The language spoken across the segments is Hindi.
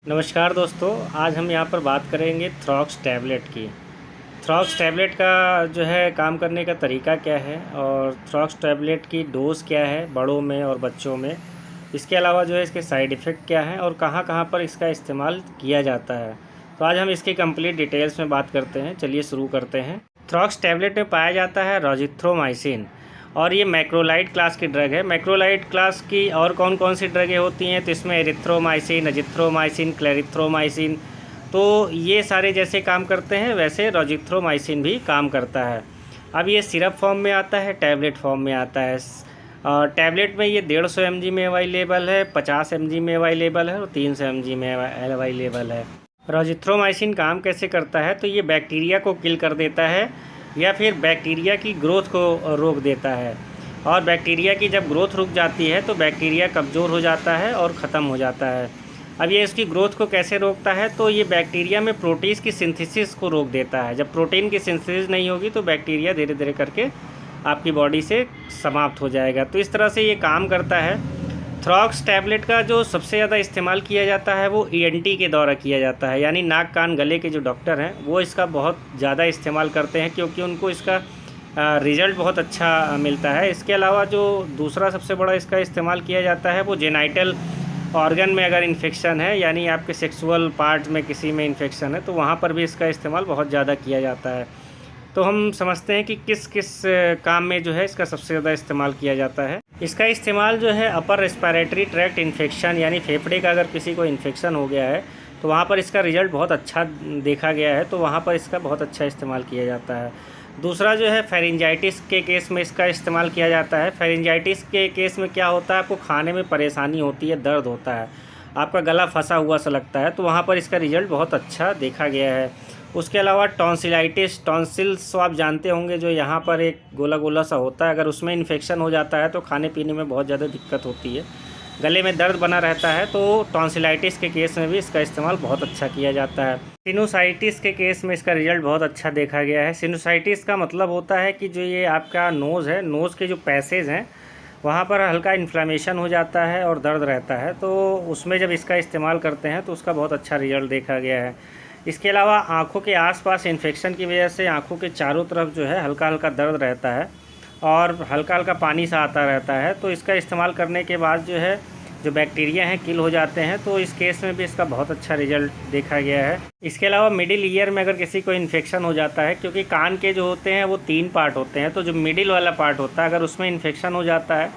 नमस्कार दोस्तों, आज हम यहाँ पर बात करेंगे थ्रॉक्स टैबलेट की। थ्रॉक्स टैबलेट का जो है काम करने का तरीका क्या है और थ्रॉक्स टैबलेट की डोज़ क्या है बड़ों में और बच्चों में। इसके अलावा जो है इसके साइड इफ़ेक्ट क्या हैं और कहाँ कहाँ पर इसका इस्तेमाल किया जाता है। तो आज हम इसकी कंप्लीट डिटेल्स में बात करते हैं। चलिए शुरू करते हैं। थ्रॉक्स टैबलेट में पाया जाता है रोजिथ्रोमाइसिन और ये मैक्रोलाइड क्लास की ड्रग है। मैक्रोलाइड क्लास की और कौन कौन सी ड्रगें होती हैं तो इसमें एरिथ्रोमाइसिन, अजिथ्रोमाइसिन, क्लेरिथ्रोमाइसिन, तो ये सारे जैसे काम करते हैं वैसे रोजिथ्रोमाइसिन भी काम करता है। अब ये सिरप फॉर्म में आता है, टैबलेट फॉर्म में आता है। और टैबलेट में ये 150 mg में अवेलेबल है, 50 mg में अवेलेबल है और 300 mg में अवेलेबल है। रोजिथ्रोमाइसिन काम कैसे करता है तो ये बैक्टीरिया को किल कर देता है या फिर बैक्टीरिया की ग्रोथ को रोक देता है। और बैक्टीरिया की जब ग्रोथ रुक जाती है तो बैक्टीरिया कमज़ोर हो जाता है और ख़त्म हो जाता है। अब ये इसकी ग्रोथ को कैसे रोकता है तो ये बैक्टीरिया में प्रोटीन की सिंथेसिस को रोक देता है। जब प्रोटीन की सिंथेसिस नहीं होगी तो बैक्टीरिया धीरे धीरे करके आपकी बॉडी से समाप्त हो जाएगा। तो इस तरह से ये काम करता है। थ्रॉक्स टैबलेट का जो सबसे ज़्यादा इस्तेमाल किया जाता है वो ईएनटी के द्वारा किया जाता है, यानी नाक कान गले के जो डॉक्टर हैं वो इसका बहुत ज़्यादा इस्तेमाल करते हैं क्योंकि उनको इसका रिज़ल्ट बहुत अच्छा मिलता है। इसके अलावा जो दूसरा सबसे बड़ा इसका इस्तेमाल किया जाता है वो जेनाइटल ऑर्गन में अगर इन्फेक्शन है, यानी आपके सेक्सुअल पार्ट में किसी में इन्फेक्शन है तो वहाँ पर भी इसका इस्तेमाल बहुत ज़्यादा किया जाता है। तो हम समझते हैं कि किस किस काम में जो है इसका सबसे ज़्यादा इस्तेमाल किया जाता है। इसका इस्तेमाल जो है अपर रेस्पिरेटरी ट्रैक्ट इन्फेक्शन, यानी फेफड़े का अगर किसी को इन्फेक्शन हो गया है तो वहाँ पर इसका रिज़ल्ट बहुत अच्छा देखा गया है, तो वहाँ पर इसका बहुत अच्छा इस्तेमाल किया जाता है। दूसरा जो है फेरिंजाइटिस के केस में इसका इस्तेमाल किया जाता है। फेरिंजाइटिस के केस में क्या होता है, आपको खाने में परेशानी होती है, दर्द होता है, आपका गला फंसा हुआ सा लगता है, तो वहाँ पर इसका रिज़ल्ट बहुत अच्छा देखा गया है। उसके अलावा टॉन्सिलाइटिस, टॉन्सिल्स आप जानते होंगे, जो यहाँ पर एक गोला गोला सा होता है, अगर उसमें इन्फेक्शन हो जाता है तो खाने पीने में बहुत ज़्यादा दिक्कत होती है, गले में दर्द बना रहता है, तो टॉन्सिलाइटिस के केस में भी इसका इस्तेमाल बहुत अच्छा किया जाता है। सिनुसाइटिस के केस में इसका रिज़ल्ट बहुत अच्छा देखा गया है। सिनुसाइटिस का मतलब होता है कि जो ये आपका नोज़ है, नोज़ के जो पैसेज हैं वहाँ पर हल्का इन्फ्लेमेशन हो जाता है और दर्द रहता है, तो उसमें जब इसका इस्तेमाल करते हैं तो उसका बहुत अच्छा रिज़ल्ट देखा गया है। इसके अलावा आँखों के आसपास इन्फेक्शन की वजह से आँखों के चारों तरफ जो है हल्का हल्का दर्द रहता है और हल्का हल्का पानी सा आता रहता है, तो इसका इस्तेमाल करने के बाद जो है जो बैक्टीरिया हैं किल हो जाते हैं, तो इस केस में भी इसका बहुत अच्छा रिज़ल्ट देखा गया है। इसके अलावा मिडिल ईयर में अगर किसी को इन्फेक्शन हो जाता है, क्योंकि कान के जो होते हैं वो 3 पार्ट होते हैं, तो जो मिडिल वाला पार्ट होता है अगर उसमें इन्फेक्शन हो जाता है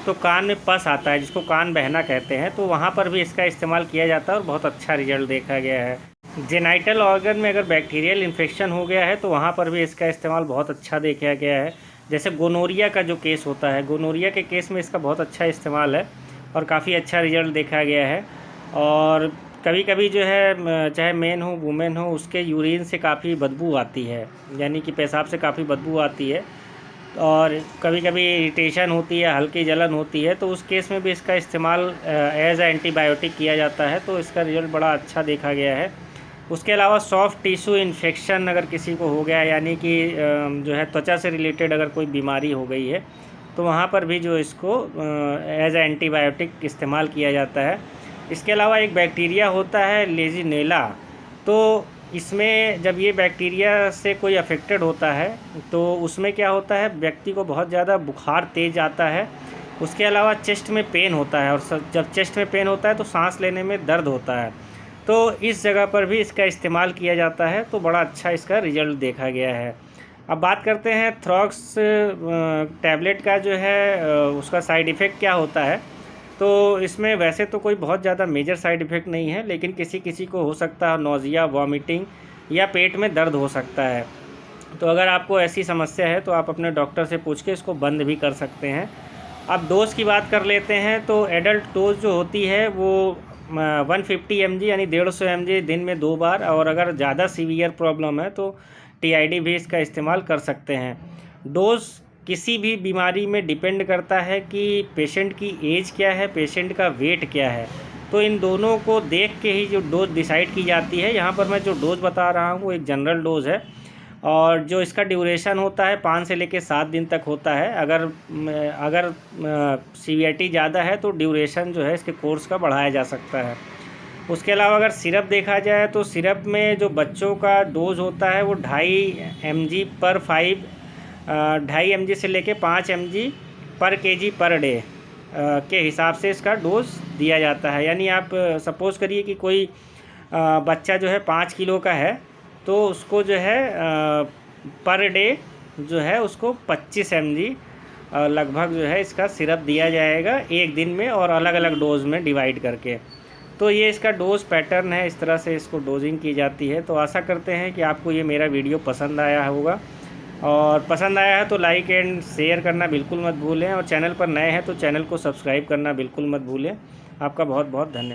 तो कान में पस आता है, जिसको कान बहना कहते हैं, तो वहाँ पर भी इसका इस्तेमाल किया जाता है और बहुत अच्छा रिज़ल्ट देखा गया है। जेनाइटल ऑर्गन में अगर बैक्टीरियल इन्फेक्शन हो गया है तो वहाँ पर भी इसका इस्तेमाल बहुत अच्छा देखा गया है। जैसे गोनोरिया का जो केस होता है, गोनोरिया के केस में इसका बहुत अच्छा इस्तेमाल है और काफ़ी अच्छा रिज़ल्ट देखा गया है। और कभी कभी जो है चाहे मेन हो वुमेन हो, उसके यूरिन से काफ़ी बदबू आती है, यानी कि पेशाब से काफ़ी बदबू आती है और कभी कभी इरिटेशन होती है, हल्की जलन होती है, तो उस केस में भी इसका इस्तेमाल एज एंटीबायोटिक किया जाता है, तो इसका रिज़ल्ट बड़ा अच्छा देखा गया है। उसके अलावा सॉफ्ट टिश्यू इन्फेक्शन अगर किसी को हो गया, यानी कि जो है त्वचा से रिलेटेड अगर कोई बीमारी हो गई है तो वहाँ पर भी जो इसको एज एंटीबायोटिक इस्तेमाल किया जाता है। इसके अलावा एक बैक्टीरिया होता है लेजिनेला, तो इसमें जब ये बैक्टीरिया से कोई अफेक्टेड होता है तो उसमें क्या होता है, व्यक्ति को बहुत ज़्यादा बुखार तेज़ आता है। उसके अलावा चेस्ट में पेन होता है और जब चेस्ट में पेन होता है तो सांस लेने में दर्द होता है, तो इस जगह पर भी इसका इस्तेमाल किया जाता है, तो बड़ा अच्छा इसका रिज़ल्ट देखा गया है। अब बात करते हैं थ्रॉक्स टैबलेट का जो है उसका साइड इफ़ेक्ट क्या होता है। तो इसमें वैसे तो कोई बहुत ज़्यादा मेजर साइड इफ़ेक्ट नहीं है, लेकिन किसी किसी को हो सकता है नौजिया, वॉमिटिंग या पेट में दर्द हो सकता है। तो अगर आपको ऐसी समस्या है तो आप अपने डॉक्टर से पूछ के इसको बंद भी कर सकते हैं। अब डोज़ की बात कर लेते हैं, तो एडल्ट डोज़ जो होती है वो 150 mg यानी 150 mg दिन में 2 बार, और अगर ज़्यादा सीवियर प्रॉब्लम है तो टीआईडी भी इसका इस्तेमाल कर सकते हैं। डोज़ किसी भी बीमारी में डिपेंड करता है कि पेशेंट की एज क्या है, पेशेंट का वेट क्या है, तो इन दोनों को देख के ही जो डोज़ डिसाइड की जाती है। यहाँ पर मैं जो डोज़ बता रहा हूँ वो एक जनरल डोज़ है और जो इसका ड्यूरेशन होता है 5 से लेकर 7 दिन तक होता है। अगर सीवियरिटी ज़्यादा है तो ड्यूरेशन जो है इसके कोर्स का बढ़ाया जा सकता है। उसके अलावा अगर सिरप देखा जाए तो सिरप में जो बच्चों का डोज़ होता है वो 2.5 mg पर 2.5 mg से लेके 5 mg पर kg पर डे के हिसाब से इसका डोज दिया जाता है। यानी आप सपोज़ करिए कि कोई बच्चा जो है 5 किलो का है, तो उसको जो है पर डे जो है उसको 25 mg लगभग जो है इसका सिरप दिया जाएगा एक दिन में, और अलग अलग डोज़ में डिवाइड करके। तो ये इसका डोज़ पैटर्न है, इस तरह से इसको डोजिंग की जाती है। तो आशा करते हैं कि आपको ये मेरा वीडियो पसंद आया होगा, और पसंद आया है तो लाइक एंड शेयर करना बिल्कुल मत भूलें, और चैनल पर नए हैं तो चैनल को सब्सक्राइब करना बिल्कुल मत भूलें। आपका बहुत बहुत धन्यवाद।